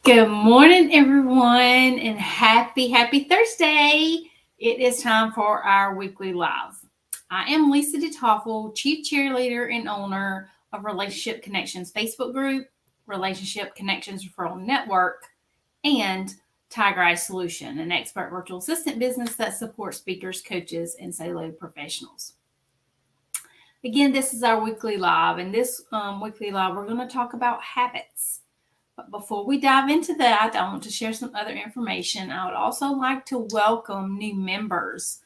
Good morning, everyone, and happy Thursday. It is time for our weekly live. I am Lisa DeToffel, Chief Cheerleader and owner of Relationship Connections Facebook group, Relationship Connections Referral Network, and Tiger Eye Solution, an expert virtual assistant business that supports speakers, coaches, and solo professionals. Again, this is our weekly live, and this weekly live, we're going to talk about habits. But before we dive into that, I want to share some other information. I would also like to welcome new members.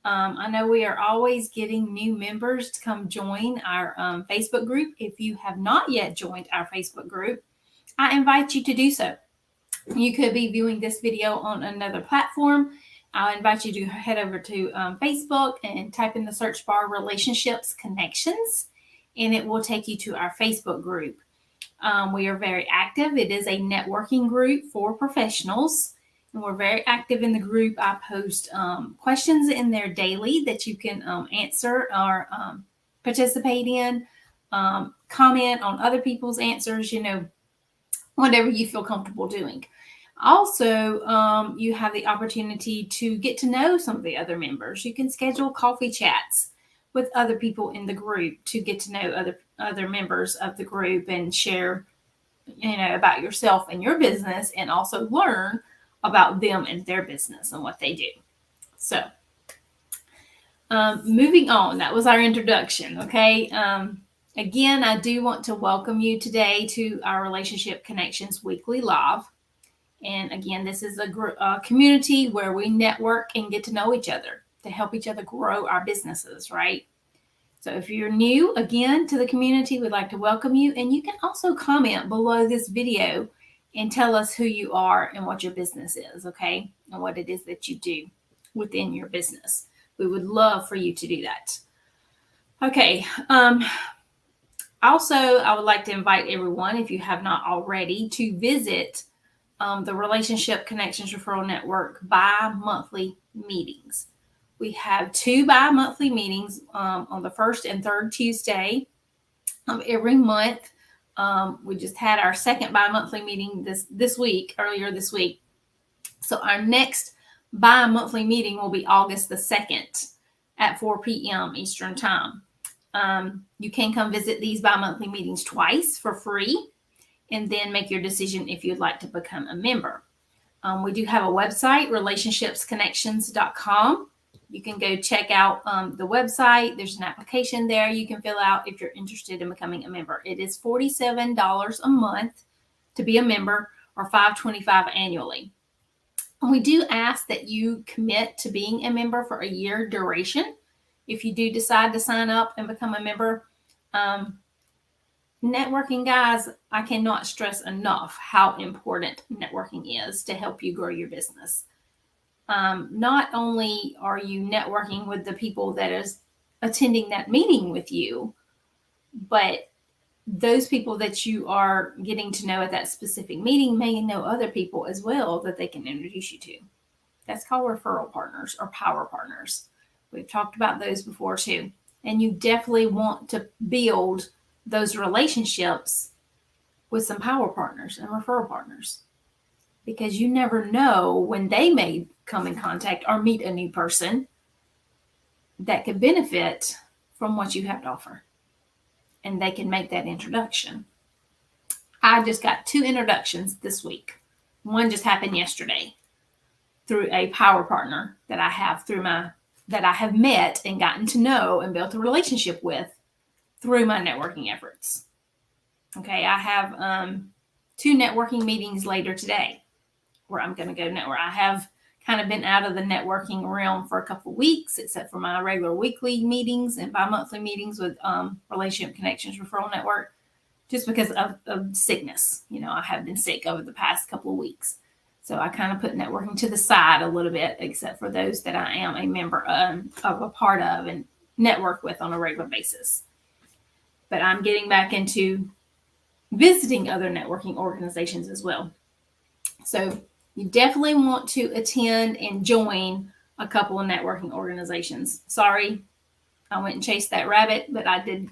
I know we are always getting new members to come join our Facebook group. If you have not yet joined our Facebook group, I invite you to do so. You could be viewing this video on another platform. I invite you to head over to Facebook and type in the search bar Relationships Connections, and it will take you to our Facebook group. We are very active. It is a networking group for professionals, and we're very active in the group. I post questions in there daily that you can answer or participate in, comment on other people's answers, whatever you feel comfortable doing. Also, you have the opportunity to get to know some of the other members. You can schedule coffee chats with other people in the group to get to know other members of the group and share, about yourself and your business, and also learn about them and their business and what they do. So, moving on, that was our introduction. Okay. Again, I do want to welcome you today to our Relationship Connections Weekly Live. And again, this is a community where we network and get to know each other to help each other grow our businesses, right? So if you're new, again, to the community, we'd like to welcome you. And you can also comment below this video and tell us who you are and what your business is, okay? And what it is that you do within your business. We would love for you to do that. Okay. Also, I would like to invite everyone, if you have not already, to visit the Relationship Connections Referral Network bi-monthly meetings. We have 2 bi-monthly meetings on the first and third Tuesday of every month. We just had our second bi-monthly meeting earlier this week. So our next bi-monthly meeting will be August the 2nd at 4 p.m. Eastern Time. You can come visit these bi-monthly meetings twice for free, and then make your decision if you'd like to become a member. We do have a website, relationshipsconnections.com. You can go check out the website. There's an application there you can fill out if you're interested in becoming a member. It is $47 a month to be a member, or $525 annually. And we do ask that you commit to being a member for a year duration. If you do decide to sign up and become a member, networking, guys, I cannot stress enough how important networking is to help you grow your business. Not only are you networking with the people that is attending that meeting with you, but those people that you are getting to know at that specific meeting may know other people as well that they can introduce you to. That's called referral partners or power partners. We've talked about those before too. And you definitely want to build those relationships with some power partners and referral partners, because you never know when they may come in contact or meet a new person that could benefit from what you have to offer, and they can make that introduction. I just got 2 introductions this week. One just happened yesterday through a power partner that I have that I have met and gotten to know and built a relationship with through my networking efforts. Okay, I have 2 networking meetings later today where I'm going to go network. I have kind of been out of the networking realm for a couple of weeks, except for my regular weekly meetings and bi-monthly meetings with Relationship Connections Referral Network, just because of sickness. I have been sick over the past couple of weeks. So I kind of put networking to the side a little bit, except for those that I am a member of a part of and network with on a regular basis. But I'm getting back into visiting other networking organizations as well. So you definitely want to attend and join a couple of networking organizations. Sorry, I went and chased that rabbit, but I did,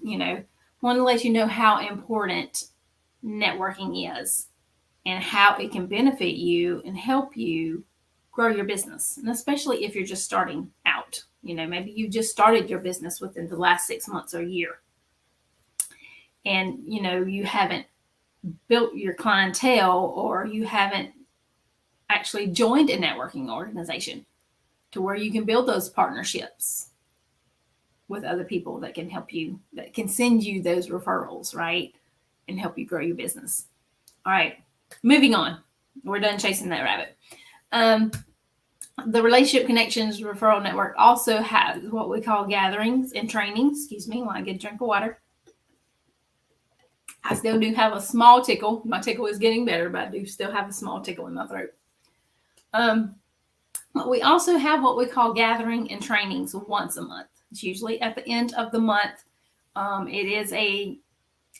want to let you know how important networking is and how it can benefit you and help you grow your business. And especially if you're just starting out, maybe you just started your business within the last 6 months or a year, and you haven't built your clientele, or you haven't actually joined a networking organization to where you can build those partnerships with other people that can help you, that can send you those referrals, right? And help you grow your business. All right, moving on. We're done chasing that rabbit. The Relationship Connections Referral Network also has what we call gatherings and trainings. Excuse me while I get a drink of water. I still do have a small tickle. My tickle is getting better, but I do still have a small tickle in my throat. We also have what we call gathering and trainings once a month. It's usually at the end of the month. It is a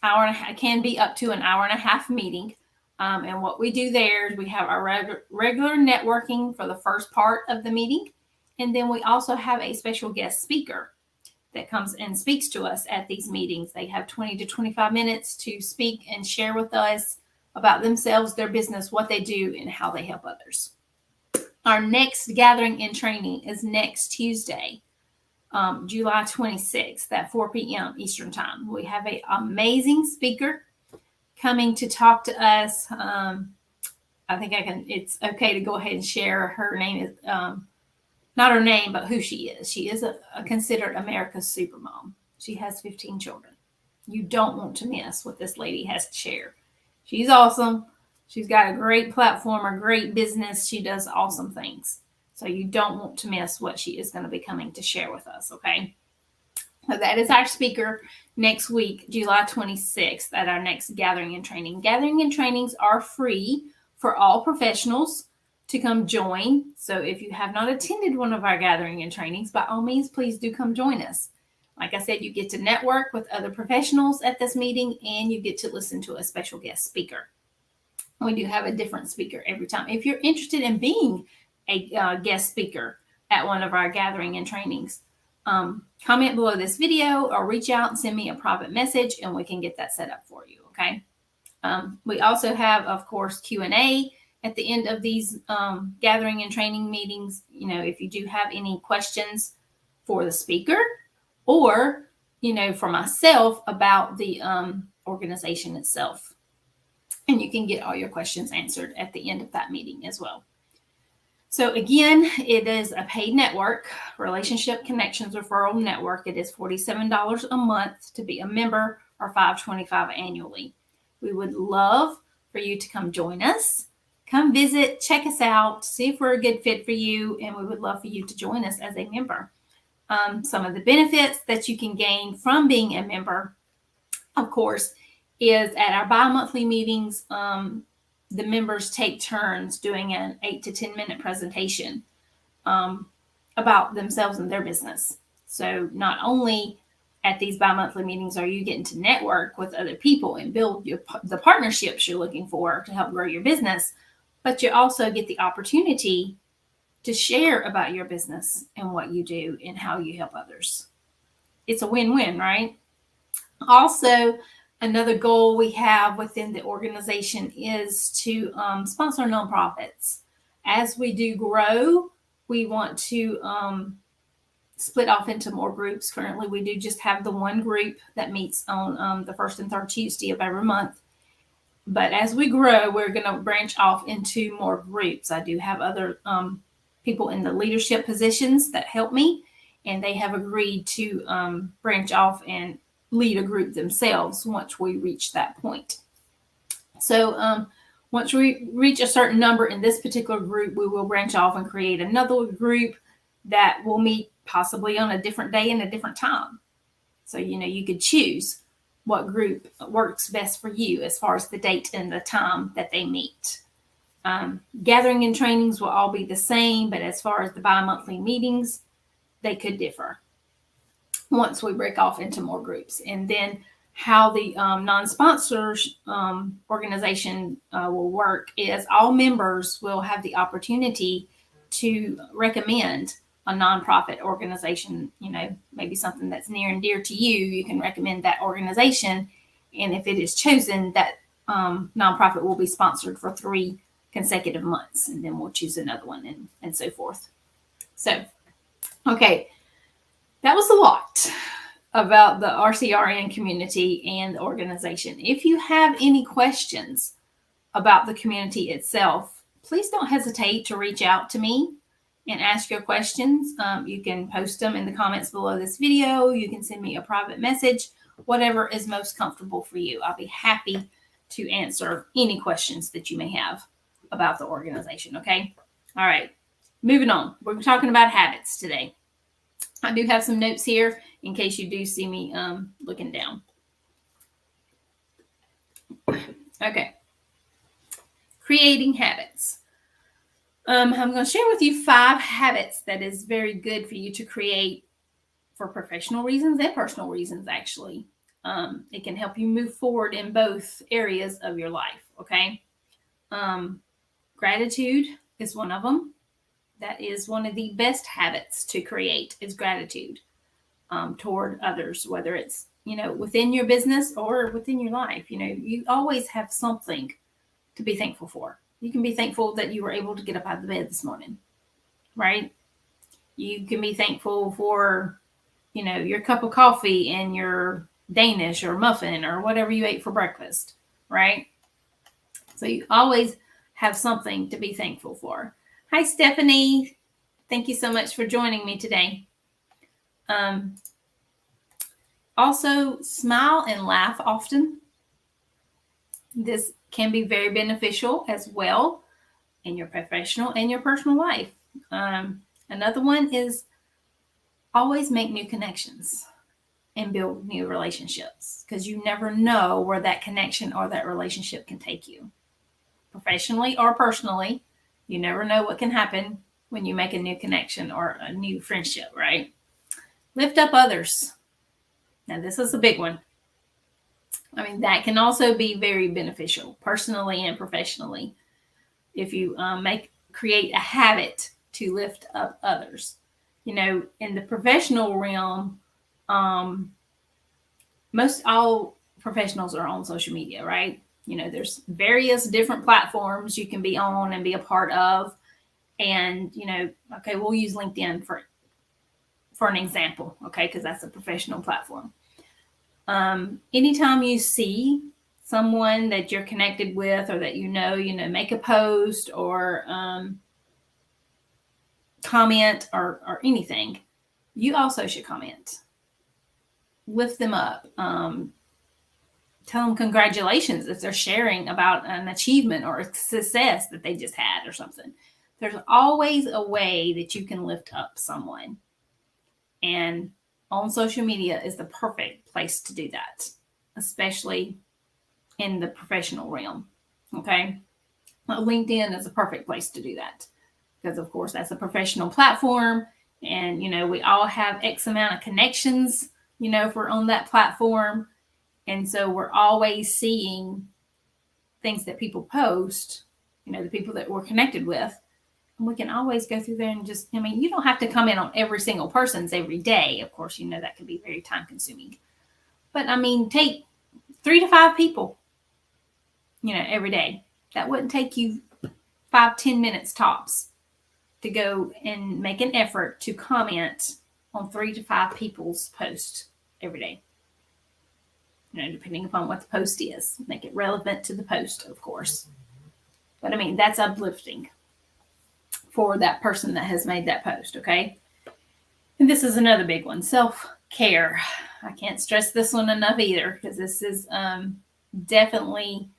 hour and a half, it can be up to an hour and a half meeting. And what we do there is we have our regular networking for the first part of the meeting. And then we also have a special guest speaker that comes and speaks to us at these meetings. They have 20 to 25 minutes to speak and share with us about themselves, their business, what they do, and how they help others. Our next gathering and training is next Tuesday, July 26th at 4 p.m. Eastern Time. We have an amazing speaker coming to talk to us. I think it's okay to go ahead and share her name. Is not her name, but who she is. She is considered America's supermom. She has 15 children. You don't want to miss what this lady has to share. She's awesome. She's got a great platform, a great business. She does awesome things. So you don't want to miss what she is going to be coming to share with us, okay? So that is our speaker next week, July 26th, at our next gathering and training. Gathering and trainings are free for all professionals to come join. So if you have not attended one of our gathering and trainings, by all means, please do come join us. Like I said, you get to network with other professionals at this meeting, and you get to listen to a special guest speaker. We do have a different speaker every time. If you're interested in being a guest speaker at one of our gathering and trainings, comment below this video or reach out and send me a private message, and we can get that set up for you, okay? We also have, of course, Q&A at the end of these gathering and training meetings. If you do have any questions for the speaker or, for myself about the organization itself. And you can get all your questions answered at the end of that meeting as well. So again, it is a paid network, Relationship Connections Referral Network. It is $47 a month to be a member, or $525 annually. We would love for you to come join us. Come visit, check us out, see if we're a good fit for you, and we would love for you to join us as a member. Some of the benefits that you can gain from being a member, of course, is at our bi-monthly meetings, the members take turns doing an 8 to 10 minute presentation about themselves and their business. So not only at these bi-monthly meetings are you getting to network with other people and build the partnerships you're looking for to help grow your business, but you also get the opportunity to share about your business and what you do and how you help others. It's a win-win, right? Also, another goal we have within the organization is to sponsor nonprofits. As we do grow, we want to split off into more groups. Currently, we do just have the one group that meets on the first and third Tuesday of every month. But as we grow, we're going to branch off into more groups. I do have other people in the leadership positions that help me, and they have agreed to branch off and lead a group themselves once we reach that point. So once we reach a certain number in this particular group, we will branch off and create another group that will meet possibly on a different day and a different time. So, you could choose what group works best for you as far as the date and the time that they meet. Gathering and trainings will all be the same, but as far as the bi-monthly meetings, they could differ once we break off into more groups. And then how the non-sponsors organization will work is all members will have the opportunity to recommend a nonprofit organization, maybe something that's near and dear to you. You can recommend that organization. And if it is chosen, that nonprofit will be sponsored for 3 consecutive months, and then we'll choose another one and so forth. So, okay, that was a lot about the RCRN community and the organization. If you have any questions about the community itself, please don't hesitate to reach out to me and ask your questions. You can post them in the comments below this video. You can send me a private message, whatever is most comfortable for you. I'll be happy to answer any questions that you may have about the organization, okay? All right, moving on. We're talking about habits today. I do have some notes here in case you do see me looking down. Okay. Creating habits. I'm going to share with you 5 habits that is very good for you to create for professional reasons and personal reasons, actually. It can help you move forward in both areas of your life, okay? Gratitude is one of them. That is one of the best habits to create is gratitude toward others, whether it's, within your business or within your life. You always have something to be thankful for. You can be thankful that you were able to get up out of the bed this morning, right? You can be thankful for, your cup of coffee and your Danish or muffin or whatever you ate for breakfast, right? So you always have something to be thankful for. Hi, Stephanie. Thank you so much for joining me today. Also, smile and laugh often. This can be very beneficial as well in your professional and your personal life. Another one is always make new connections and build new relationships, because you never know where that connection or that relationship can take you, professionally or personally. You never know what can happen when you make a new connection or a new friendship, right? Lift up others. Now, this is a big one. That can also be very beneficial, personally and professionally, if you create a habit to lift up others. In the professional realm, most all professionals are on social media, right? There's various different platforms you can be on and be a part of. And, okay, we'll use LinkedIn for an example, okay, because that's a professional platform. Anytime you see someone that you're connected with or that make a post or comment or anything, you also should comment. Lift them up. Tell them congratulations if they're sharing about an achievement or a success that they just had or something. There's always a way that you can lift up someone. And on social media is the perfect place to do that, especially in the professional realm. Okay. LinkedIn is a perfect place to do that because, of course, that's a professional platform. And, we all have X amount of connections, if we're on that platform. And so we're always seeing things that people post, the people that we're connected with. And we can always go through there and just, you don't have to comment on every single person's every day. Of course, that can be very time consuming. But take 3 to 5 people, every day. That wouldn't take you 5-10 minutes tops to go and make an effort to comment on 3 to 5 people's posts every day. Depending upon what the post is, make it relevant to the post, of course. But that's uplifting for that person that has made that post, okay? And this is another big one, self-care. I can't stress this one enough either, because this is definitely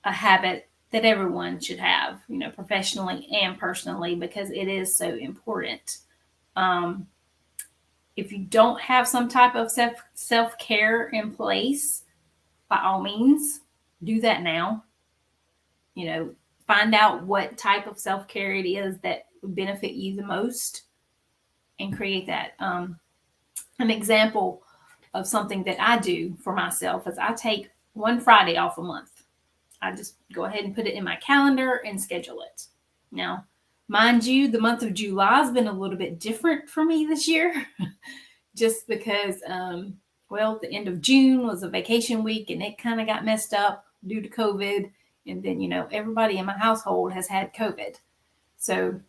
a habit that everyone should have, professionally and personally, because it is so important. If you don't have some type of self-care in place, by all means, do that now. Find out what type of self-care it is that would benefit you the most and create that. An example of something that I do for myself is I take one Friday off a month. I just go ahead and put it in my calendar and schedule it. Now, mind you, the month of July has been a little bit different for me this year, just because, the end of June was a vacation week and it kind of got messed up due to COVID. And then, everybody in my household has had COVID. So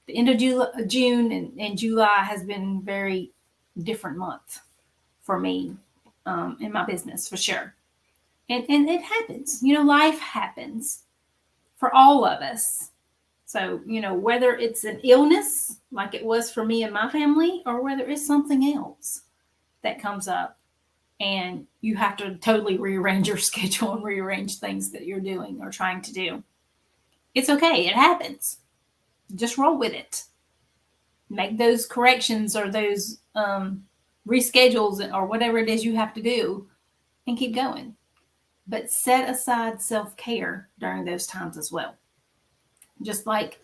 the end of June and July has been very different month for me in my business, for sure. And it happens. Life happens for all of us. So, whether it's an illness like it was for me and my family, or whether it's something else that comes up and you have to totally rearrange your schedule and rearrange things that you're doing or trying to do. It's okay. It happens. Just roll with it. Make those corrections or those reschedules or whatever it is you have to do and keep going. But set aside self-care during those times as well. Just like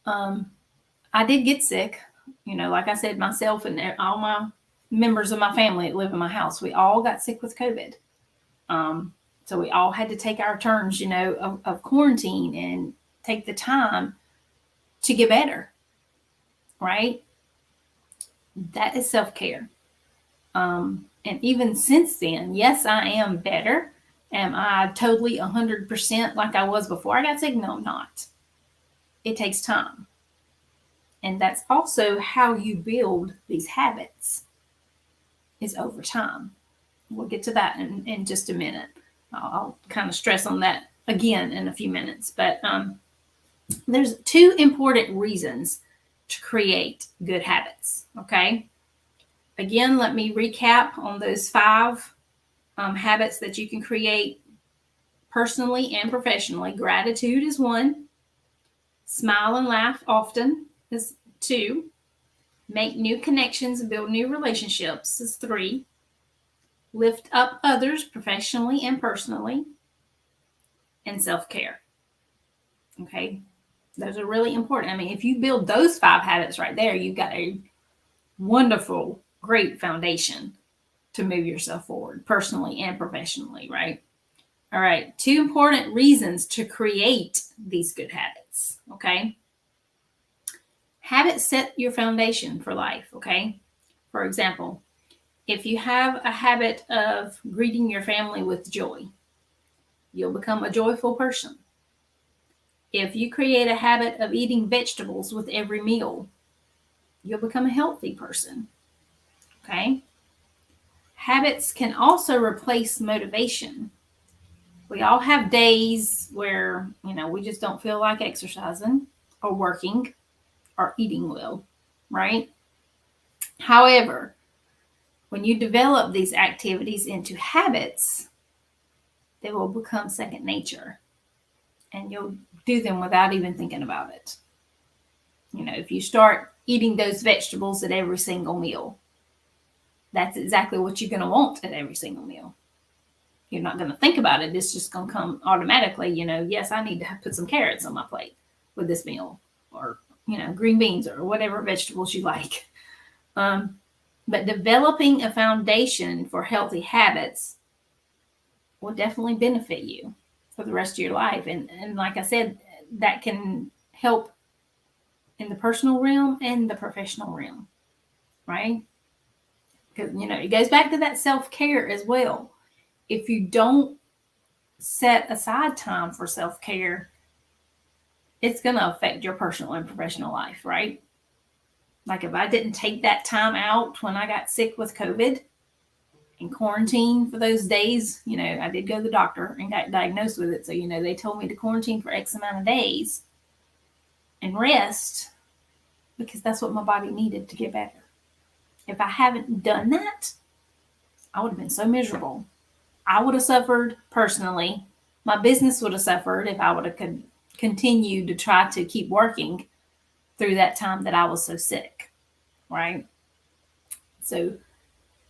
I did get sick, like I said, myself and all my members of my family that live in my house, we all got sick with COVID. So we all had to take our turns, of quarantine and take the time to get better, right? That is self-care. And even since then, yes, I am better. Am I totally 100% like I was before I got sick? No, I'm not. It takes time. And that's also how you build these habits, is over time. We'll get to that in just a minute. I'll kind of stress on that again in a few minutes. But there's 2 important reasons to create good habits, okay? Again, let me recap on those 5 habits that you can create personally and professionally. Gratitude is 1. Smile and laugh often is 2. Make new connections and build new relationships is 3. Lift up others professionally and personally. And self-care. Okay? Those are really important. I mean, if you build those 5 habits right there, you've got a wonderful, great foundation to move yourself forward personally and professionally, right? All right. 2 important reasons to create these good habits. Okay? Habits set your foundation for life. Okay? For example, if you have a habit of greeting your family with joy, you'll become a joyful person. If you create a habit of eating vegetables with every meal, you'll become a healthy person. Okay? Habits can also replace motivation. We all have days where, we just don't feel like exercising or working or eating well, right? However, when you develop these activities into habits, they will become second nature, and you'll do them without even thinking about it. If you start eating those vegetables at every single meal, that's exactly what you're going to want at every single meal. You're not going to think about it. It's just going to come automatically. Yes, I need to put some carrots on my plate with this meal, or, green beans or whatever vegetables you like. But developing a foundation for healthy habits will definitely benefit you for the rest of your life. And like I said, that can help in the personal realm and the professional realm, right? Because, it goes back to that self-care as well. If you don't set aside time for self-care, it's going to affect your personal and professional life, right? Like if I didn't take that time out when I got sick with COVID and quarantine for those days, I did go to the doctor and got diagnosed with it. So, they told me to quarantine for X amount of days and rest, because that's what my body needed to get better. If I haven't done that, I would have been so miserable. I would have suffered personally. My business would have suffered if I would have continued to try to keep working through that time that I was so sick, right? So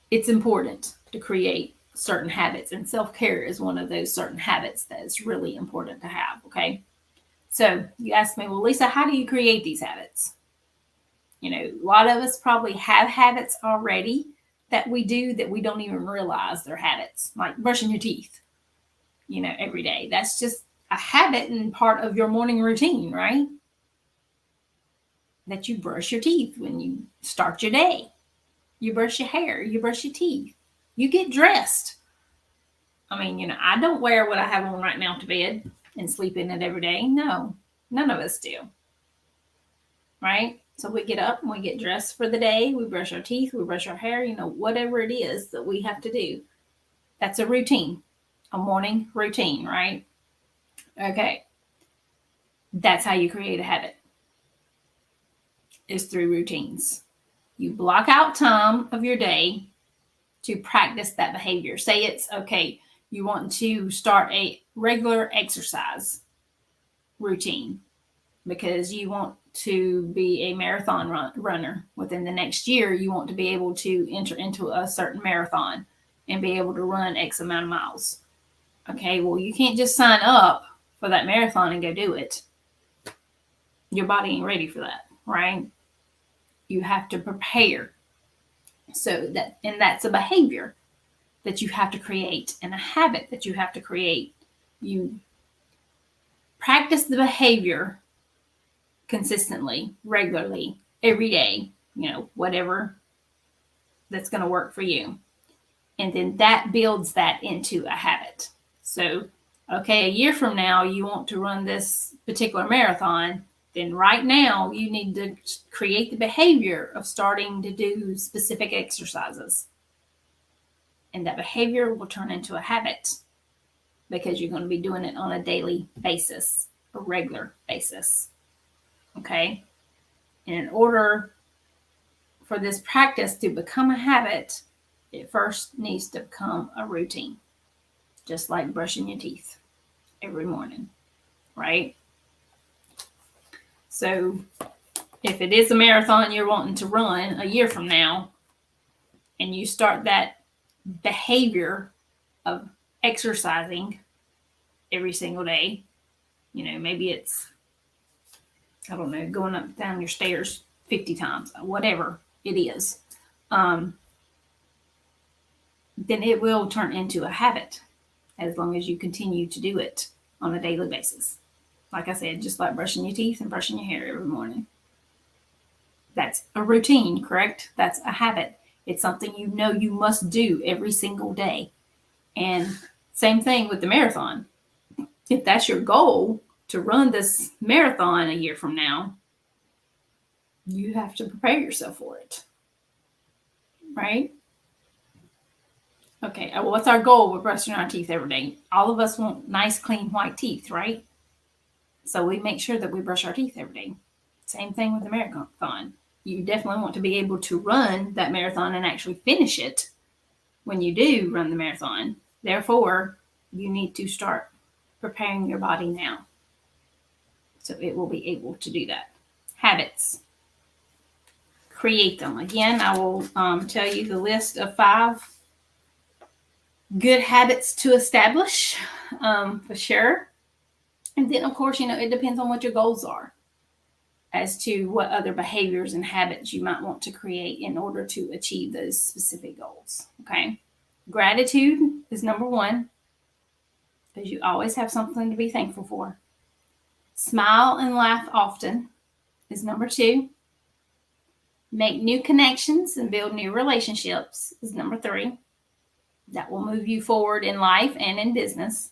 it's important to create certain habits, and self-care is one of those certain habits that is really important to have, okay? So you asked me, well, Lisa, how do you create these habits? A lot of us probably have habits already that we do that we don't even realize they're habits, like brushing your teeth, every day. That's just a habit and part of your morning routine, right? That you brush your teeth when you start your day. You brush your hair, you brush your teeth, you get dressed. I mean, I don't wear what I have on right now to bed and sleep in it every day. No, none of us do. Right? So we get up and we get dressed for the day. We brush our teeth, we brush our hair, whatever it is that we have to do. That's a routine, a morning routine, right? Okay. That's how you create a habit, is through routines. You block out time of your day to practice that behavior. Say it's okay, you want to start a regular exercise routine because you want to be a marathon runner. Within the next year, you want to be able to enter into a certain marathon and be able to run X amount of miles. Okay, well, you can't just sign up for that marathon and go do it. Your body ain't ready for that, right? You have to prepare. And that's a behavior that you have to create and a habit that you have to create. You practice the behavior consistently, regularly, every day, whatever that's going to work for you. And then that builds that into a habit. So, okay, a year from now, you want to run this particular marathon, then right now you need to create the behavior of starting to do specific exercises. And that behavior will turn into a habit because you're going to be doing it on a daily basis, a regular basis. Okay? And in order for this practice to become a habit, it first needs to become a routine, just like brushing your teeth every morning, right? So if it is a marathon you're wanting to run a year from now, and you start that behavior of exercising every single day, maybe it's, I don't know, going up and down your stairs 50 times, whatever it is, then it will turn into a habit as long as you continue to do it on a daily basis. Like I said, just like brushing your teeth and brushing your hair every morning. That's a routine, correct? That's a habit. It's something you must do every single day. And same thing with the marathon. If that's your goal to run this marathon a year from now, you have to prepare yourself for it. Right? Okay, what's our goal with brushing our teeth every day? All of us want nice, clean, white teeth, right? So we make sure that we brush our teeth every day. Same thing with the marathon. You definitely want to be able to run that marathon and actually finish it when you do run the marathon. Therefore, you need to start preparing your body now so it will be able to do that. Habits. Create them. Again, I will tell you the list of 5 good habits to establish for sure. And then, of course, it depends on what your goals are as to what other behaviors and habits you might want to create in order to achieve those specific goals. Okay. Gratitude is number 1, because you always have something to be thankful for. Smile and laugh often is number 2. Make new connections and build new relationships is number 3. That will move you forward in life and in business.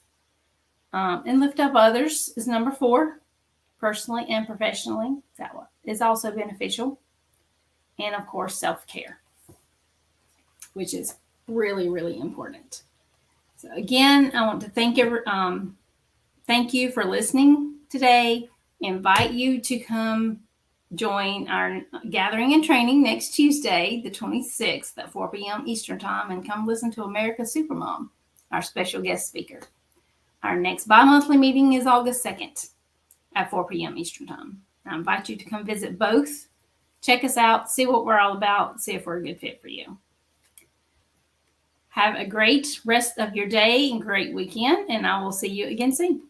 And lift up others is number 4, personally and professionally. That is also beneficial. And of course, self-care, which is really, really important. So again, I want to thank you for listening today. Invite you to come join our gathering and training next Tuesday, the 26th at 4 p.m. Eastern Time, and come listen to America's Supermom, our special guest speaker. Our next bi-monthly meeting is August 2nd at 4 p.m. Eastern Time. I invite you to come visit both. Check us out, see what we're all about, see if we're a good fit for you. Have a great rest of your day and great weekend, and I will see you again soon.